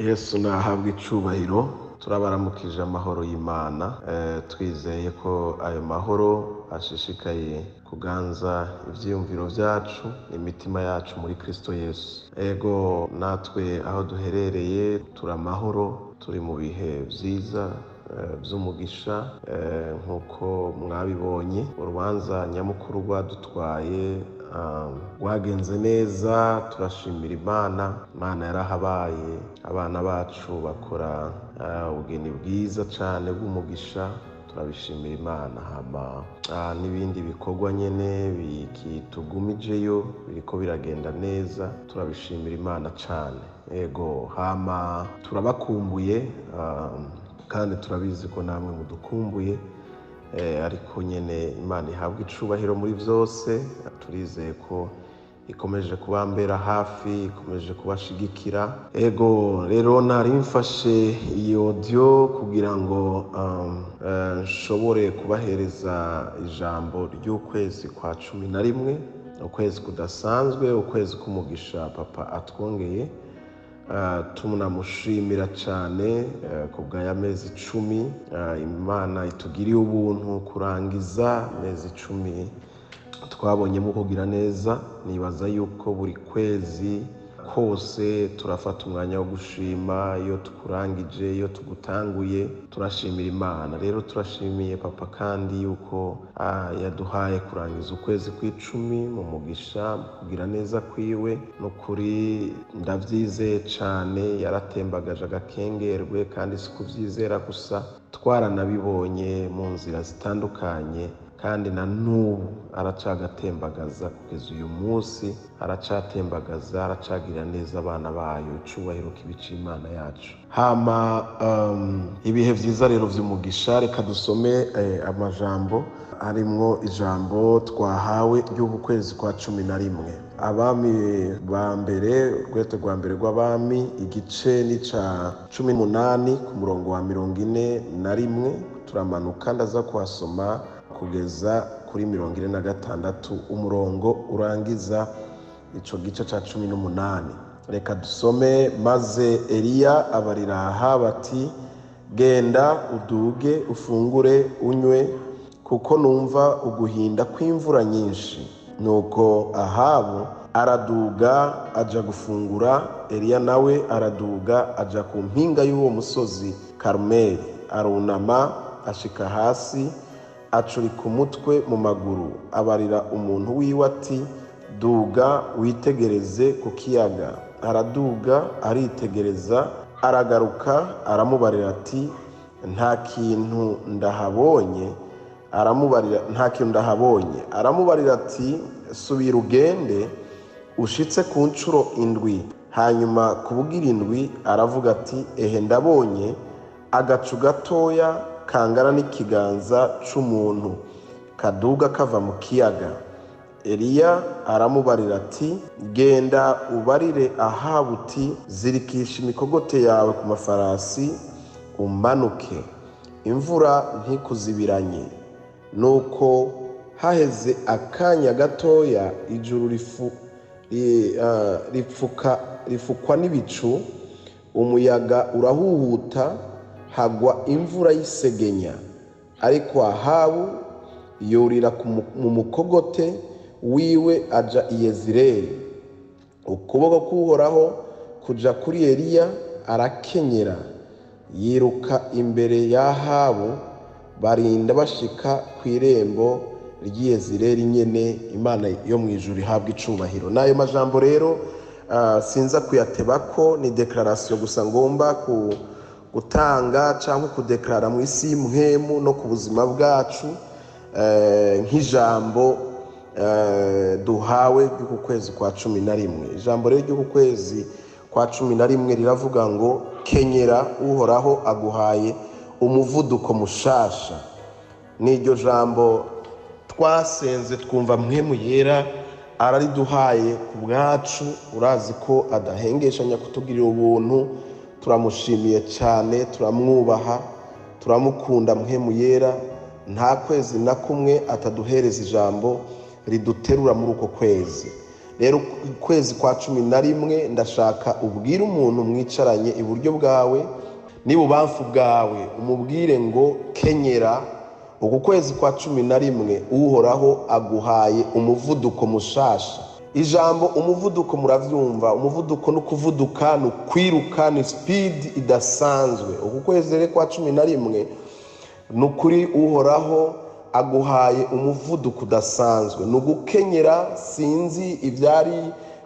Yesu nahabwa icubahiro. Turabaramukije amahoro y'Imana, twizeye ko ayo mahoro ashishikaye kuganza ivyiyumviro vyacu n'imitima yacu muri Kristo Yesu. Ego natwe aho duherereye turi amahoro, turi mu bihe vyiza vy'umugisha, nk'uko mwabibonye urubanza nyamukuru rwadutwaye rwagenze neza. Turashimira Imana yarahabaye, abana bacu bakora ubugeni bwiza cane bw'umugisha, turabishimira Imana. Hama n'ibindi bikorwa nyene bikitugumijeyo biriko biragenda neza, turabishimira Imana cane. Ego hama turabakumbuye, kandi turabizi ko namwe mudukumbuye, ariko nyene Imana ihabwa icubahiro muri vyose. Turizeye ko ikomeje kubambera hafi, ikomeje kubashigikira. Ego rero nari mfashe iyi audio kugira ngo nshobore kubahereza ijambo ry'ukwezi kwa 11, ukwezi kudasanzwe, ukwezi k'umugisha Papa atwongeye. Tunamushimira cane kubw'aya mezi 10 Imana itugiriye ubuntu kurangiza amezi 10 twabonyemo kugira neza. Nibaza yuko buri kwezi kose turafata umwanya wo gushima iyo tukurangije, iyo tugutanguye, turashimira Imana. Rero turashimiye Papa kandi yuko yaduhaye kurangiza ukwezi kw'icumi mu mugisha, mu kugira neza kwiwe. Nukuri ndavyizeye cane, yaratembagaje agakengerwe, kandi si kuvyizera gusa, twaranabibonye mu nzira zitandukanye, kandi na n'ubu aracagatembagaza kugeza uyu munsi, aracatembagaza, aracagirira neza abana bayo. Icubahiro kibica Imana yacu. Hama ibihe vyiza rero vy'umugisha, reka dusome amajambo arimwo ijambo twahawe ry'uku kwezi kwa 11. Abami ba mbere, urwete rwa mbere rw'Abami, igice ni ca 18 ku murongo wa 41. Turamanuka ndaza kuhasoma kugeza kuri 46 umurongo urangiza ico gice ca 18. Reka dusome. Maze Eliya abarira Ahabu ati, genda uduge ufungure unywe, kuko numva uguhinda kw'imvura nyinshi. Nuko Ahabu araduga aja gufungura, Eliya nawe araduga aja ku mpinga y'uwo musozi Karumeli, arunama ashika hasi, acurika umutwe mu maguru, abarira umuntu wiwe ati, duga witegereze ku kiyaga. Araduga aritegereza, aragaruka aramubarira ati, nta kintu ndahabonye. Aramubarira ati, subira ugende ushitse ku ncuro 7. Hanyuma ku bugira 7 aravuga ati, ehe ndabonye agacu gatoya kangana n'ikiganza c'umuntu kaduga kava mu kiyaga. Eliya aramubarira ati, genda ubarire Ahabu uti, zirikisha imikogote yawe ku mafarasi umanuke, imvura ntikuzibiranye. Nuko haheze akanya gatoya, ijuru rifukwa n'ibicu, umuyaga urahuhuta, hagwa imvura y'isegenya. Ariko Ahabu yurira mu mukogote wiwe aja i Yezireli. Ukuboko k'Uhoraho kuja kuri Eliya, arakenyera, yiruka imbere ya Ahabu, barinda bashika kw'irembo ry'i Yezireli nyene. Imana yo mw'ijuru ihabwa icubahiro. N'ayo majambo rero sinza kuyatebako, ni declaration gusa ngomba gutanga canke kudeklara mu isi y'umuhemu no ku buzima bwacu, nk'ijambo duhawe ry'uku kwezi kwa 11. Ijambo rero ry'uku kwezi kwa 11 riravuga ngo, kenyera Uhoraho aguhaye umuvuduko mushasha. N'iryo jambo twasenze twumva mpwemu yera arariduhaye ku bwacu. Urazi ko adahengeshanya kutugirira ubuntu. Turamushimiye cyane, turamwubaha, turamukunda. Mpwemu yera nta kwezi na kumwe ataduhereza ijambo riduterura muri uko kwezi. rero ukwezi kwa 11 ndashaka ubwire umuntu mwicaranye iburyo bwawe n'ibubamfu bwawe, umubwire ngo kenyera, uku kwezi kwa 11 uhoraho aguhaye umuvuduko mushasha. Ijambo umuvuduko muravyumva, umuvuduko no kuvuduka no kwiruka ni speed idasanzwe. Uku kwezi rero kwa 11 nukuri uhoraho aguhaye umuvuduko udasanzwe, nugukenyera. Sinzi ivyari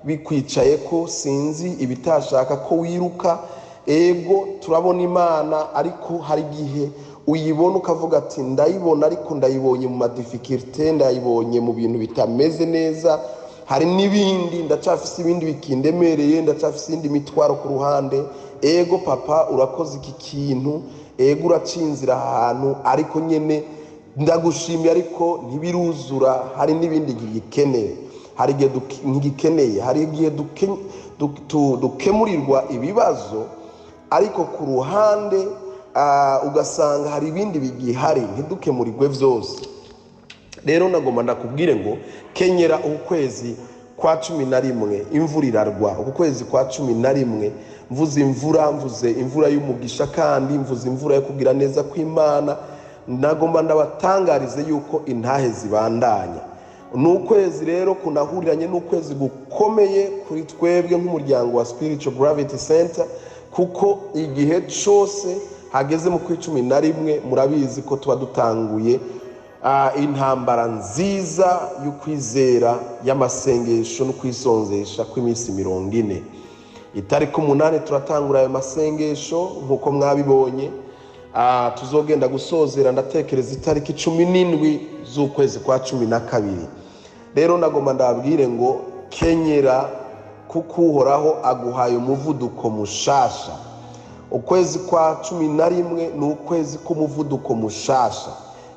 bikwicaye ko, sinzi ibitashaka ko wiruka. Ego turabona Imana, ariko hari gihe uyibona ukavuga ati ndayibona ariko ndayibonye mu madificulté, ndayibonye mu bintu bitameze neza, hari n'ibindi ndacafise ibindi bikindemereye, ndacafise indi mitwaro ku ruhande. Ego papa urakoze iki kintu, ego uracinzira ahantu, ariko nyene ndagushimiye ariko ntibiruzura, hari n'ibindi gikeneye, hari igihe ngikeneye, hari igihe dukemurirwa ibibazo, ariko ku ruhande ugasanga hari ibindi bigihari ntidukemurirwe vyose. Rero nagomba ndakubwire ngo kenyera ukwezi kwa 11 imvura irarwa. Ukwezi kwa 11 mvuze imvura y'umugisha, kandi mvuze imvura yo kugira neza kw'Imana. Nagomba ndabatangarize yuko intahe zibandanya. N'ukwezi rero kunahuriranye n'ukwezi gukomeye kuri twebwe nk'umuryango wa Spiritual Gravity Center, kuko igihe cyose hageze mu kwa 11 murabizi ko tuba dutanguye intambara nziza y'ukwizera y'amasengesho no kwisonzesha kw'iminsi 40. Itariki 8 turatangura ayo masengesho nkuko mwabibonye. Tuzogenda gusozera ndatekereza itariki 17 z'ukwezi kwa 12. Rero nagomba ndabwire ngo kenyera, kuko uhoraho aguhaye umuvuduko mushasha. Ukwezi kwa 11 ni ukwezi k'umuvuduko mushasha.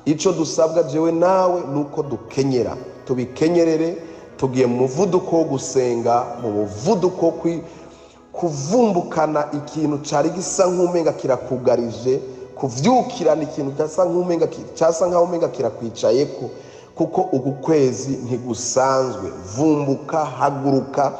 Ico dusabwa jewe nawe nuko dukenyera, tubikenyerere. Tugiye mu muvuduko wo gusenga, mu muvuduko kuvumbukana ikintu cari gisa nk'umenga kirakugarije, kuvyukirana ikintu cyasa nk'umenga kirakwicayeko, kuko uku kwezi ntigusanzwe. Vumbuka, haguruka,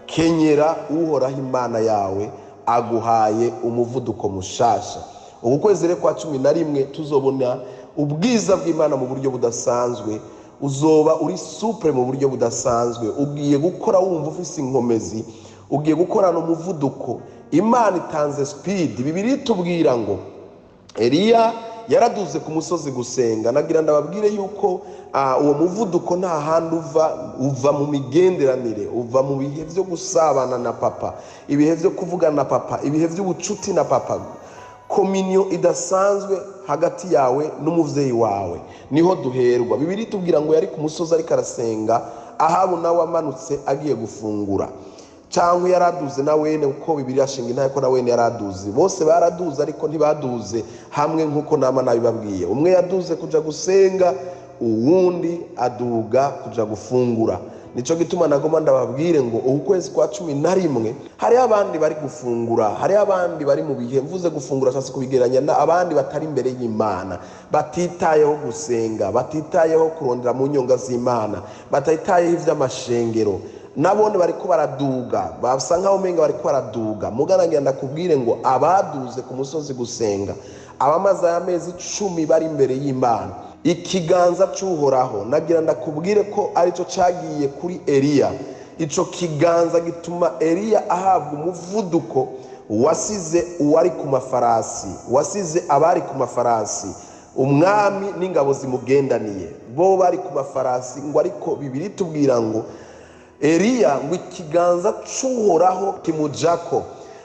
kenyera, uhoraho Imana yawe aguhaye umuvuduko mushasha. Uku kwezi rero kwa 11 tuzobona ubwiza bw'Imana mu buryo budasanzwe, uzoba uri supre mu buryo budasanzwe. Ugiye gukora wumva ufise inkomezi, ugiye gukorana umuvuduko. Imana itanze speed. Bibiri tubwira ngo Eliya yaraduze ku musozi gusenga. Nagira ndababwire yuko uwo muvuduko nta handi uva mu migenderanire, uva mu bihe byo gusabana na papa, ibihe byo kuvugana na papa, ibihe by'ubucuti na papa, kominyo idasanzwe hagati yawe n'umuvyeyi wawe, niho duherwa. Bibiri tubwira ngo yari ku musozi ariko arasenga, Ahabu nawe amanutse agiye gufungura. Cyangwa yaraduze na wene, uko Bibiri yashinga intahe ko na wene yaraduze. Bose baraduze ariko ntibaduze hamwe nkuko nama nabibabwiye. Umwe yaduze kuja gusenga, uwundi aduga kuja gufungura. Nico gituma nagomba ndababwire ngo ukwezi kwa 11 hari abandi bari gufungura, hari abandi bari mu bihe mvuze gufungura cyase kubigeranya na abandi batari imbere y'Imana, batitayeho gusenga, batitayeho kurondera mu nyonga z'Imana, batitayeho ivy'amashengero. Nabone bariko baraduga, basa nkaho menga bariko baraduga. Muganangira ndakubwire ngo abaduze ku musozi gusenga, abamaze amezi 10 bari imbere y'Imana, ikiganza cy'uhoraho nagira ndakubwire ko arico cagiye kuri Eliya. Ico kiganza gituma Eliya ahabwa umuvuduko, wasize uwari ku mafarasi, wasize abari ku mafarasi, umwami n'ingabo zimugendaniye bo bari ku mafarasi. Ngo ariko Bibiri tubwira ngo Eliya ngo ikiganza cy'uhoraho kimujako.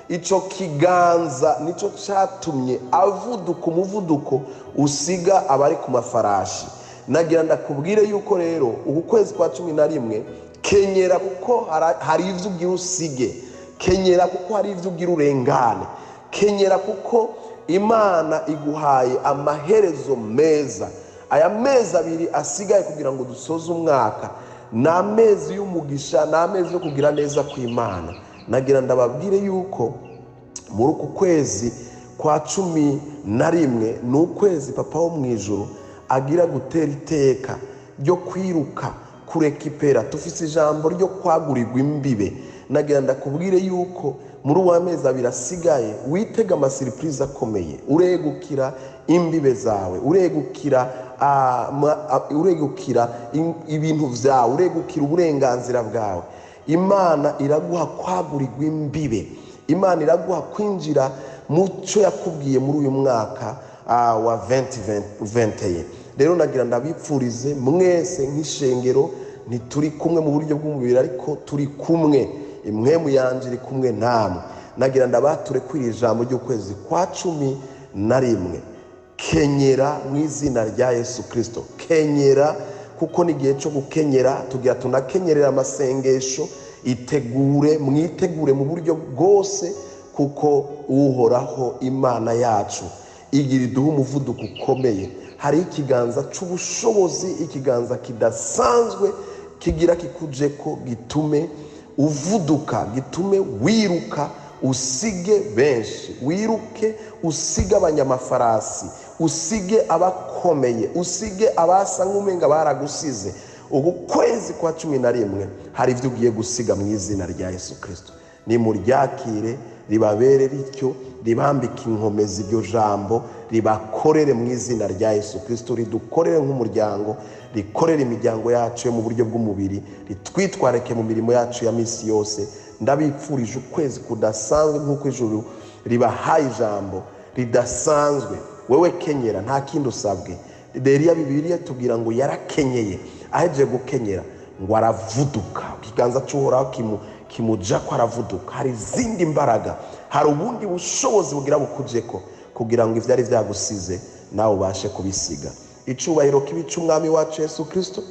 Ico kiganza nico catumye avuduka umuvuduko usiga abari ku mafarashi. Nagira ndakubwire yuko rero uku kwezi kwa 11 kenyera, kuko hari ivyo ugira usige, kenyera kuko hari ivyo ugira urengane, kenyera kuko Imana iguhaye amaherezo meza. Aya mezi 2 asigaye kugira ngo dusoze umwaka, n'amezi y'umugisha, n'amezi yo kugira neza kw'Imana. Nagira ndababwire yuko muri uku kwezi kwa 11 n'ukwezi papa wo mwijuru agira gutera iteka ryo kwiruka kurekipera, tufise ijambo ryo kwagurirwa imbibe. Nagira ndakubwire yuko muri uwa mezi abiri asigaye witega amasiripurize akomeye, uregukira imbibe zawe, uregukira ibintu vyawe, uregukira uburenganzira bwawe. Imana iraguha kwagurirwa imbibe, Imana iraguha kwinjira muco yakubwiye muri uyu mwaka wa 2020. Rero nagira ndabipfurize mwese nk'ishengero, ntituri kumwe mu buryo bw'umubiri ariko turi kumwe, impwemu yanje iri kumwe namwe. Nagira ndabature kwiri ijambo ry'ukwezi kwa 11, kenyera mu izina rya Yesu Kristo. Kenyera, kuko ni igihe cyo gukenyera, tugira tunakenyerera amasengesho. Mwitegure mu buryo bwose, kuko uhoraho Imana yacu igira iduha umuvuduko ukomeye. Hari ikiganza c'ubushobozi, ikiganza kidasanzwe kigira kikujeko, gitume uvuduka, gitume wiruka, usige benshi, wiruke usige abanyamafarasi, usige abakomeye, usige abasa nk'umenga baragusize. Ubu kwezi kwa 11 hari ivyo ugiye gusiga mu izina rya Yesu Kristo. Nimuryakire, ribabere rityo, ribambike inkomezi iryo jambo, ribakorere mu izina rya Yesu Kristo, ridukorere nk'umuryango, rikorere imiryango yacu yo mu buryo bw'umubiri, ritwitwareke mu mirimo yacu ya misi yose. Ndabipfurije ukwezi kudasanzwe nk'uko ijuru ribahaye ijambo ridasanzwe. Wewe kenyera, nta kindi usabwe. Bibiliya tubwira ngo yarakenyeye, aheje gukenyera ngo aravuduka, ikiganza cy'uhoraho kimuja ko aravuduka. Hari izindi mbaraga, hari ubundi bushobozi bugira bukujeko, kugira ngo ivyari vyagusize nawe ubashe kubisiga. Icubahiro kibica umwami wacu Yesu Kristo.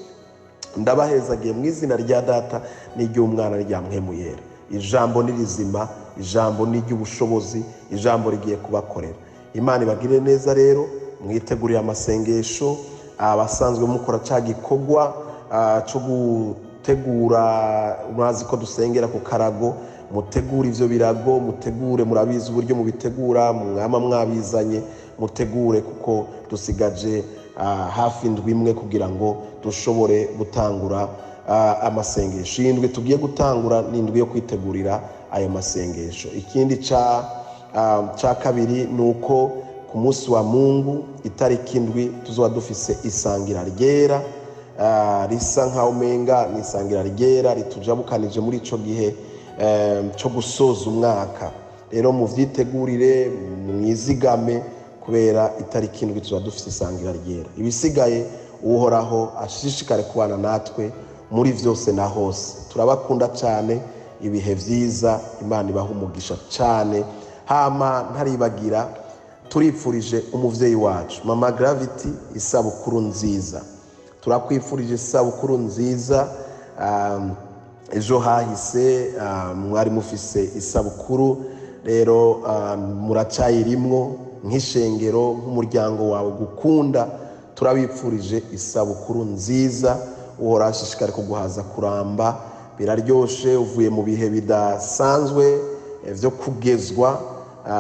Ndabahezagiye mu izina rya Data n'iry'Umwana rya Mpwemu Yera. Ijambo ni rizima, ijambo ni ry'ubushobozi, ijambo rigiye kubakorera. Imana ibagirire neza. Rero mwitegurire amasengesho, abasanzwe mukora ca gikorwa cyo gutegura, murazi ko dusengera ku karago, mutegure ivyo birago, mutegure, murabizi uburyo mubitegura, mwama mwabizanye, mutegure, kuko dusigaje hafi indwi imwe kugira ngo dushobore gutangura amasengesho. Indwi tugiye gutangura ni indwi yo kwitegurira ayo masengesho. Ikindi ca kabiri nuko ku munsi wa Mungu itariki 7 tuzoba dufise isangira ryera, risa nkaho umenga ni isangira ryera ritujabukanije muri ico gihe cyo gusoza umwaka. Rero muvyitegurire, mwizigame, kubera itariki 7 tuzoba dufise isangira ryera. Ibisigaye uhoraho ashishikare kubana natwe muri vyose na hose. Turabakunda cyane, ibihe vyiza, Imana ibaha umugisha cyane. Hama ntaribagira, turipfurije umuvyeyi wacu Mama Gravity isabukuru nziza. Turakwifurije isabukuru nziza. Ejo hahise mwari mufise isabukuru, rero muracayirimwo nk'ishengero, nk'umuryango wawe gukunda. Turabipfurije isabukuru nziza, uhora ashishikare kuguhaza kuramba. Biraryoshe, uvuye mu bihe bidasanzwe vyo kugezwa,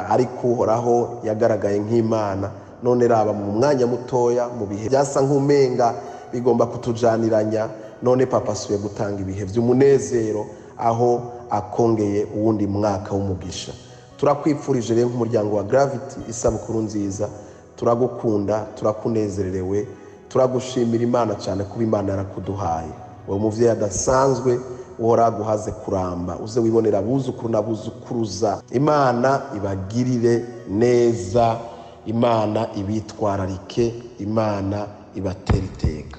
ariko uhoraho yagaragaye nk'Imana. None raba mu mwanya mutoya, mu bihe byasa nk'umenga bigomba kutujaniranya, none papa asuye gutanga ibihe vy'umunezero, aho akongeye uwundi mwaka w'umugisha. Turakwipfurije rero nk'umuryango wa Gravity isabukuru nziza. Turagukunda, turakunezererewe, turagushimira Imana cyane kuba Imana yarakuduhaye. Wowe muvyeyi adasanzwe, uhora guhaze kuramba, uze wibonera abuzukuru n'abuzukuruza. Imana ibagirire neza, Imana ibitwararike, Imana ibatera iteka.